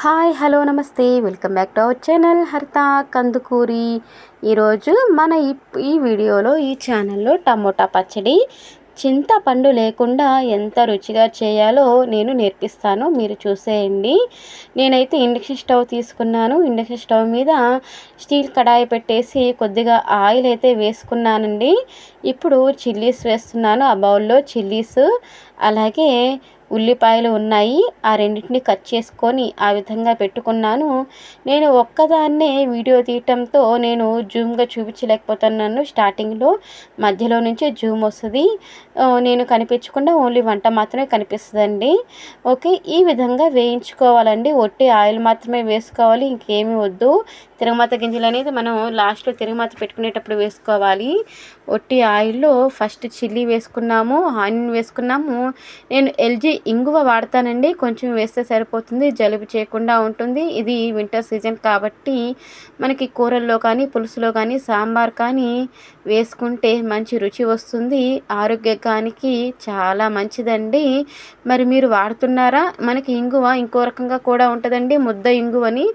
Hi hello నమస్తే welcome back to our channel హరిత కందుకూరి. ఈరోజు మన ఈ వీడియోలో ఈ ఛానల్లో టమోటా పచ్చడి చింతపండు లేకుండా ఎంత రుచిగా చేయాలో నేను నేర్పిస్తాను, మీరు చూసేయండి. నేనైతే ఇండక్షన్ స్టవ్ తీసుకున్నాను. ఇండక్షన్ స్టవ్ మీద స్టీల్ కడాయి పెట్టేసి కొద్దిగా ఆయిల్ అయితే వేసుకున్నానండి. ఇప్పుడు చిల్లీస్ వేస్తున్నాను. ఆ బౌల్లో చిల్లీస్ అలాగే ఉల్లిపాయలు ఉన్నాయి. ఆ రెండింటిని కట్ చేసుకొని ఆ విధంగా పెట్టుకున్నాను. నేను ఒక్కదాన్నే వీడియో తీయటంతో నేను జూమ్గా చూపించలేకపోతున్నాను. స్టార్టింగ్లో మధ్యలో నుంచి జూమ్ వస్తుంది, నేను కనిపించకుండా ఓన్లీ వంట మాత్రమే కనిపిస్తుందండి. ఓకే, ఈ విధంగా వేయించుకోవాలండి. ఒట్టి ఆయిల్ మాత్రమే వేసుకోవాలి, ఇంకేమీ వద్దు. తిరగమాత గింజలు అనేది మనం లాస్ట్లో తిరగమాత పెట్టుకునేటప్పుడు వేసుకోవాలి. ఒట్టి ఆయిల్లో ఫస్ట్ చిల్లీ వేసుకున్నాము, ఆనియన్ వేసుకున్నాము. నేను ఎల్జీ ఇంగువ వాడతానండి, కొంచెం వేస్తే సరిపోతుంది, జలుబు చేయకుండా ఉంటుంది. ఇది వింటర్ సీజన్ కాబట్టి మనకి కూరల్లో కానీ పులుసులో కానీ సాంబార్ కానీ వేసుకుంటే మంచి రుచి వస్తుంది, ఆరోగ్యానికి చాలా మంచిదండి. మరి మీరు వాడుతున్నారా? మనకి ఇంగువ ఇంకో రకంగా కూడా ఉంటుందండి, ముద్ద ఇంగువని.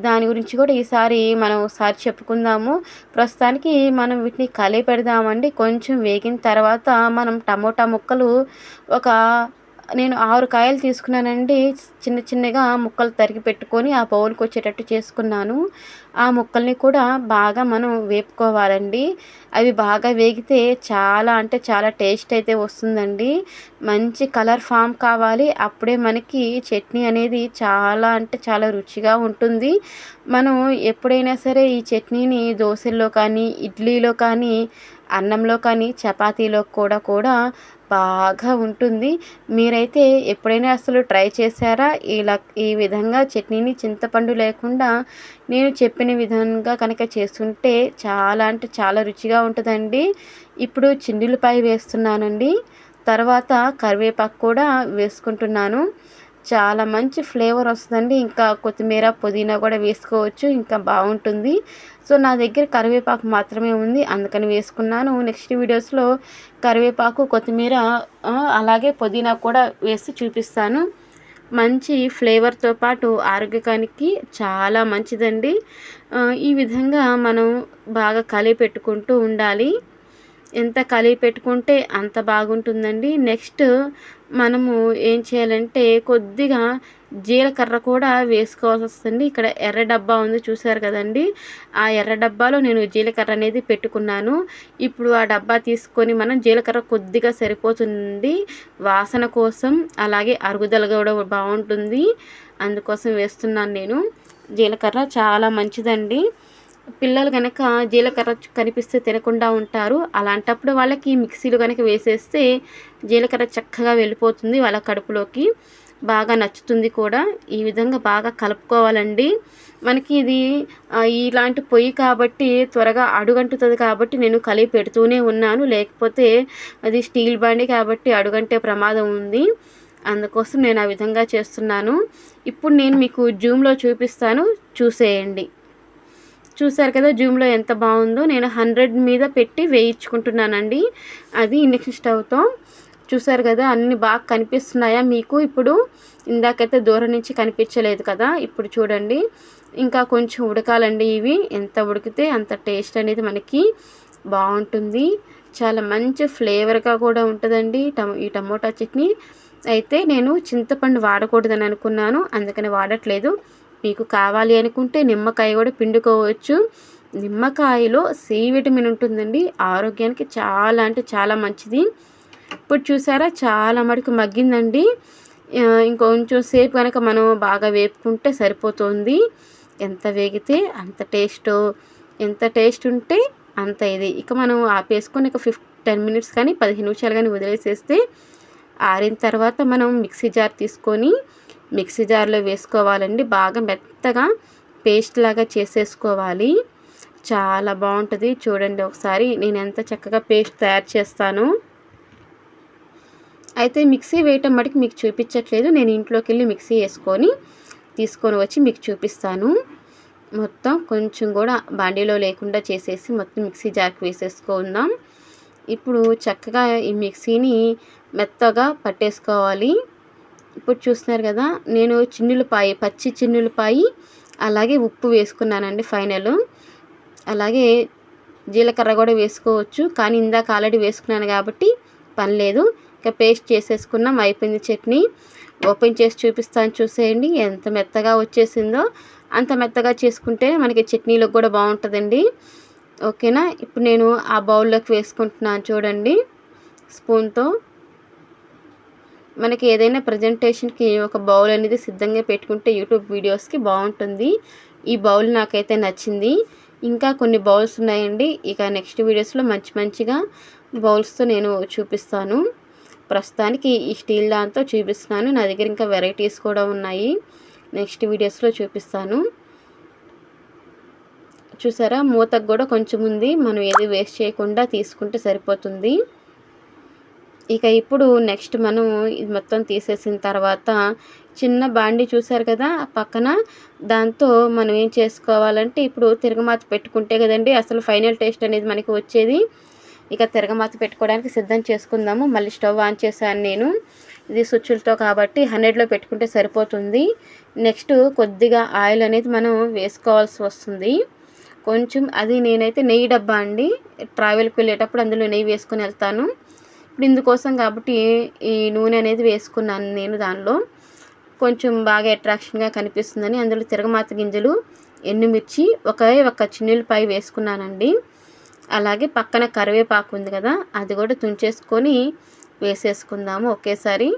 దాని గురించి కూడా ఈసారి మనం ఒకసారి చెప్పుకుందాము. ప్రస్తుతానికి మనం వీటిని కలిపి పెడదామండి. కొంచెం వేగిన తర్వాత మనం టమోటా ముక్కలు నేను 6 కాయలు తీసుకున్నానండి. చిన్న చిన్నగా ముక్కలు తరిగి పెట్టుకొని ఆ బౌల్కి వచ్చేటట్టు చేసుకున్నాను. ఆ ముక్కల్ని కూడా బాగా మనం వేపుకోవాలండి. అవి బాగా వేగితే చాలా అంటే చాలా టేస్ట్ అయితే వస్తుందండి. మంచి కలర్ ఫామ్ కావాలి, అప్పుడే మనకి చట్నీ అనేది చాలా అంటే చాలా రుచిగా ఉంటుంది. మనం ఎప్పుడైనా సరే ఈ చట్నీని దోశల్లో కానీ ఇడ్లీలో కానీ అన్నంలో కానీ చపాతీలో కూడా బాగా ఉంటుంది. మీరైతే ఎప్పుడైనా అసలు ట్రై చేశారా? ఈ విధంగా చట్నీని చింతపండు లేకుండా నేను చెప్పిన విధంగా కనుక చేస్తుంటే చాలా అంటే చాలా రుచిగా ఉంటుందండి. ఇప్పుడు చిన్నులపాయ వేస్తున్నానండి, తర్వాత కరివేపాకు కూడా వేసుకుంటున్నాను. చాలా మంచి ఫ్లేవర్ వస్తుందండి. ఇంకా కొత్తిమీర పుదీనా కూడా వేసుకోవచ్చు, ఇంకా బాగుంటుంది. సో నా దగ్గర కరివేపాకు మాత్రమే ఉంది, అందుకని వేసుకున్నాను. నెక్స్ట్ వీడియోస్లో కరివేపాకు కొత్తిమీర అలాగే పుదీనా కూడా వేసి చూపిస్తాను. మంచి ఫ్లేవర్తో పాటు ఆరోగ్యానికి చాలా మంచిదండి. ఈ విధంగా మనం బాగా కలిపి పెట్టుకుంటూ ఉండాలి. ఎంత కలిపి పెట్టుకుంటే అంత బాగుంటుందండి. నెక్స్ట్ మనము ఏం చేయాలంటే కొద్దిగా జీలకర్ర కూడా వేసుకోవాల్సి వస్తుంది. ఇక్కడ ఎర్ర డబ్బా ఉంది చూసారు కదండి, ఆ ఎర్ర డబ్బాలో నేను జీలకర్ర అనేది పెట్టుకున్నాను. ఇప్పుడు ఆ డబ్బా తీసుకొని మనం జీలకర్ర కొద్దిగా సరిపోతుంది వాసన కోసం, అలాగే అరుగుదల కూడా బాగుంటుంది, అందుకోసం వేస్తున్నాను నేను. జీలకర్ర చాలా మంచిదండి. పిల్లలు కనుక జీలకర్ర కనిపిస్తే తినకుండా ఉంటారు. అలాంటప్పుడు వాళ్ళకి మిక్సీలో కనుక వేసేస్తే జీలకర్ర చక్కగా వెళ్ళిపోతుంది వాళ్ళ కడుపులోకి, బాగా నచ్చుతుంది కూడా. ఈ విధంగా బాగా కలుపుకోవాలండి. మనకి ఇది ఇలాంటి పొయ్యి కాబట్టి త్వరగా అడుగంటుతుంది కాబట్టి నేను కలిపి పెడుతూనే ఉన్నాను, లేకపోతే అది స్టీల్ బండి కాబట్టి అడుగంటే ప్రమాదం ఉంది, అందుకోసం నేను ఆ విధంగా చేస్తున్నాను. ఇప్పుడు నేను మీకు జూమ్లో చూపిస్తాను, చూసేయండి. చూసారు కదా జూమ్లో ఎంత బాగుందో. నేను 100 మీద పెట్టి వేయించుకుంటున్నానండి, అది ఇండక్షన్ స్టవ్తో. చూసారు కదా అన్నీ బాగా కనిపిస్తున్నాయా మీకు? ఇప్పుడు ఇందాకైతే దూరం నుంచి కనిపించలేదు కదా, ఇప్పుడు చూడండి. ఇంకా కొంచెం ఉడకాలండి ఇవి. ఎంత ఉడికితే అంత టేస్ట్ అనేది మనకి బాగుంటుంది, చాలా మంచి ఫ్లేవర్గా కూడా ఉంటుందండి ఈ టమోటా చట్నీ. అయితే నేను చింతపండు వాడకూడదని అనుకున్నాను, అందుకని వాడట్లేదు. మీకు కావాలి అనుకుంటే నిమ్మకాయ కూడా పిండుకోవచ్చు. నిమ్మకాయలో సి విటమిన్ ఉంటుందండి, ఆరోగ్యానికి చాలా అంటే చాలా మంచిది. ఇప్పుడు చూసారా చాలా మటుకు మగ్గిందండి. ఇంకొంచెం సేపు కనుక మనం బాగా వేపుకుంటే సరిపోతుంది. ఎంత వేగితే అంత టేస్ట్, ఎంత టేస్ట్ ఉంటే అంత ఇది. ఇక మనం ఆపేసుకొని ఇక 10 మినిట్స్ కానీ 15 నిమిషాలు కానీ వదిలేసేస్తే ఆరిన తర్వాత మనం మిక్సీ జార్ తీసుకొని మిక్సీ జార్లో వేసుకోవాలండి. బాగా మెత్తగా పేస్ట్ లాగా చేసేసుకోవాలి, చాలా బాగుంటుంది. చూడండి ఒకసారి నేను ఎంత చక్కగా పేస్ట్ తయారు చేస్తాను. అయితే మిక్సీ వేయటం మటుకు మీకు చూపించట్లేదు, నేను ఇంట్లోకి వెళ్ళి మిక్సీ తీసుకొని వచ్చి మీకు చూపిస్తాను. మొత్తం కొంచెం కూడా బాండీలో లేకుండా చేసేసి మొత్తం మిక్సీ జార్కి వేసేసుకుందాం. ఇప్పుడు చక్కగా ఈ మిక్సీని మెత్తగా పట్టేసుకోవాలి. ఇప్పుడు చూస్తున్నారు కదా, నేను చిన్నులపాయి, పచ్చి చిన్నులపాయి అలాగే ఉప్పు వేసుకున్నానండి ఫైనల్. అలాగే జీలకర్ర కూడా వేసుకోవచ్చు, కానీ ఇందాక ఆల్రెడీ వేసుకున్నాను కాబట్టి పని లేదు. ఇక పేస్ట్ చేసేసుకున్నాం, అయిపోయింది చట్నీ. ఓపెన్ చేసి చూపిస్తాను, చూసేయండి ఎంత మెత్తగా వచ్చేసిందో. అంత మెత్తగా చేసుకుంటే మనకి చట్నీలకు కూడా బాగుంటుందండి. ఓకేనా, ఇప్పుడు నేను ఆ బౌల్లోకి వేసుకుంటున్నాను చూడండి స్పూన్తో. మనకి ఏదైనా ప్రజెంటేషన్కి ఒక బౌల్ అనేది సిద్ధంగా పెట్టుకుంటే యూట్యూబ్ వీడియోస్కి బాగుంటుంది. ఈ బౌల్ నాకైతే నచ్చింది. ఇంకా కొన్ని బౌల్స్ ఉన్నాయండి. ఇక నెక్స్ట్ వీడియోస్లో మంచిగా బౌల్స్తో నేను చూపిస్తాను. ప్రస్తుతానికి ఈ స్టీల్ దాంతో చూపిస్తున్నాను. నా దగ్గర ఇంకా వెరైటీస్ కూడా ఉన్నాయి, నెక్స్ట్ వీడియోస్లో చూపిస్తాను. చూసారా, మూతకు కూడా కొంచెం ఉంది, మనం ఏది వేస్ట్ చేయకుండా తీసుకుంటే సరిపోతుంది. ఇక ఇప్పుడు నెక్స్ట్ మనం ఇది మొత్తం తీసేసిన తర్వాత చిన్న బాండి చూసారు కదా పక్కన, దాంతో మనం ఏం చేసుకోవాలంటే ఇప్పుడు తిరగమాత పెట్టుకుంటే కదండి అసలు ఫైనల్ టేస్ట్ అనేది మనకి వచ్చేది. ఇక తిరగమాత పెట్టుకోవడానికి సిద్ధం చేసుకుందాము. మళ్ళీ స్టవ్ ఆన్ చేశాను నేను, ఇది స్విచ్లతో కాబట్టి 100లో పెట్టుకుంటే సరిపోతుంది. నెక్స్ట్ కొద్దిగా ఆయిల్ అనేది మనం వేసుకోవాల్సి వస్తుంది కొంచెం. అది నేనైతే నెయ్యి డబ్బా అండి, ట్రావెల్కి వెళ్ళేటప్పుడు అందులో నెయ్యి వేసుకొని వెళ్తాను. ఇప్పుడు ఇందుకోసం కాబట్టి ఈ నూనె అనేది వేసుకున్నాను నేను. దానిలో కొంచెం బాగా అట్రాక్షన్గా కనిపిస్తుందని అందులో తిరగమాత గింజలు, ఎండుమిర్చి, ఒక చిన్నులపాయ వేసుకున్నానండి. అలాగే పక్కన కరివేపాకు ఉంది కదా, అది కూడా తుంచేసుకొని వేసేసుకుందాము ఒకేసారి.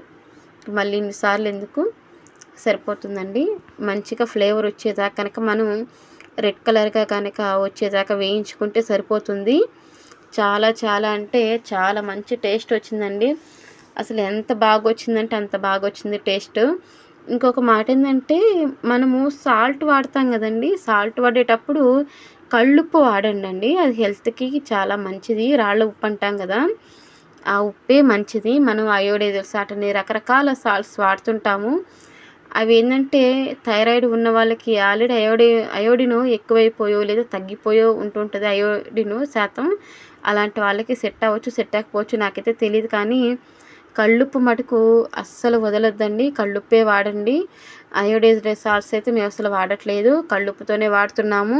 మళ్ళీ ఇన్నిసార్లు ఎందుకు, సరిపోతుందండి. మంచిగా ఫ్లేవర్ వచ్చేదాకా కనుక మనం రెడ్ కలర్గా కనుక వచ్చేదాకా వేయించుకుంటే సరిపోతుంది. చాలా అంటే చాలా మంచి టేస్ట్ వచ్చిందండి. అసలు ఎంత బాగా వచ్చిందంటే అంత బాగా వచ్చింది టేస్ట్. ఇంకొక మాట ఏంటంటే, మనము సాల్ట్ వాడతాం కదండి, సాల్ట్ వాడేటప్పుడు కళ్ళుప్పు వాడండి, అది హెల్త్కి చాలా మంచిది. రాళ్ళ ఉప్పు అంటాం కదా, ఆ ఉప్పే మంచిది. మనం అయోడైజ్ సాల్ట్ అని రకరకాల సాల్ట్స్ వాడుతుంటాము. అవి ఏంటంటే థైరాయిడ్ ఉన్న వాళ్ళకి ఆల్రెడీ అయోడిను ఎక్కువైపోయో లేదా తగ్గిపోయో ఉంటుంటుంది అయోడిను శాతం. అలాంటి వాళ్ళకి సెట్ అవ్వచ్చు, సెట్ అవ్వకపోవచ్చు, నాకైతే తెలియదు. కానీ కళ్ళుప్పు మటుకు అస్సలు వదలొద్దండి, కళ్ళుప్పే వాడండి. అయోడైజ్డ్ సాల్ట్స్ అయితే మేము అసలు వాడట్లేదు, కళ్ళుప్పుతోనే వాడుతున్నాము.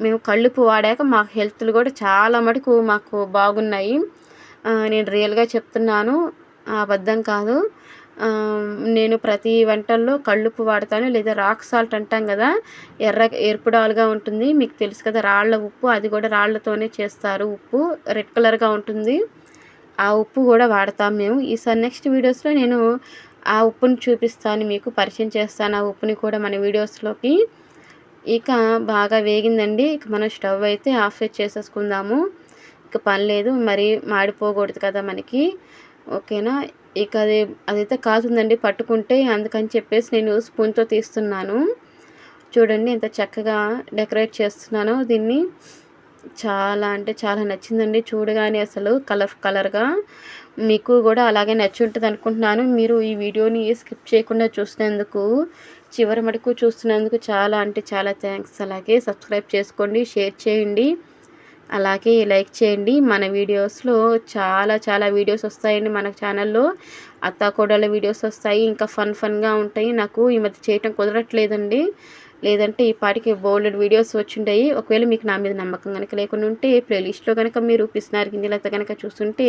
మేము కళ్ళుప్పు వాడాక మా హెల్త్లు కూడా చాలా మటుకు మాకు బాగున్నాయి. నేను రియల్గా చెప్తున్నాను, అబద్ధం కాదు. నేను ప్రతి వంటల్లో కళ్ళుప్పు వాడతాను, లేదా రాక్ సాల్ట్ అంటాం కదా, ఎరుపుడాలుగా ఉంటుంది మీకు తెలుసు కదా, రాళ్ళ ఉప్పు, అది కూడా రాళ్ళతోనే చేస్తారు ఉప్పు, రెడ్ కలర్గా ఉంటుంది. ఆ ఉప్పు కూడా వాడతాం మేము. ఈసారి నెక్స్ట్ వీడియోస్లో నేను ఆ ఉప్పుని చూపిస్తాను, మీకు పరిచయం చేస్తాను ఆ ఉప్పుని కూడా మన వీడియోస్లోకి. ఇక బాగా వేగిందండి, ఇక మనం స్టవ్ అయితే ఆఫ్ చేసేసుకుందాము. ఇక పని లేదు, మరి మాడిపోకూడదు కదా మనకి. ఓకేనా, ఇక అదైతే కాదుందండి పట్టుకుంటే, అందుకని చెప్పేసి నేను స్పూన్తో తీస్తున్నాను. చూడండి ఎంత చక్కగా డెకరేట్ చేస్తున్నానో దీన్ని. చాలా అంటే చాలా నచ్చిందండి చూడగానే, అసలు కలర్గా. మీకు కూడా అలాగే నచ్చి ఉంటుంది అనుకుంటున్నాను. మీరు ఈ వీడియోని స్కిప్ చేయకుండా చూసినందుకు, చివరి మటుకు చూస్తున్నందుకు చాలా అంటే చాలా థ్యాంక్స్. అలాగే సబ్స్క్రైబ్ చేసుకోండి, షేర్ చేయండి, అలాగే లైక్ చేయండి. మన వీడియోస్లో చాలా వీడియోస్ వస్తాయండి మన ఛానల్లో. అత్తాకోడళ్ళ వీడియోస్ వస్తాయి, ఇంకా ఫన్గా ఉంటాయి. నాకు ఈ మధ్య చేయటం కుదరట్లేదండి, లేదంటే ఈ పాటికి బోల్డెడ్ వీడియోస్ వచ్చింటాయి. ఒకవేళ మీకు నా మీద నమ్మకం కనుక లేకుండా ఉంటే ప్లేలిస్ట్లో కనుక మీరు పిసినారి గింజలతో కనుక చూస్తుంటే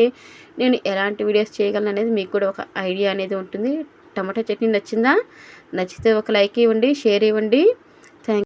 నేను ఎలాంటి వీడియోస్ చేయగలను అనేది మీకు కూడా ఒక ఐడియా అనేది ఉంటుంది. టమాటా చట్నీ నచ్చిందా? నచ్చితే ఒక లైక్ ఇవ్వండి, షేర్ ఇవ్వండి.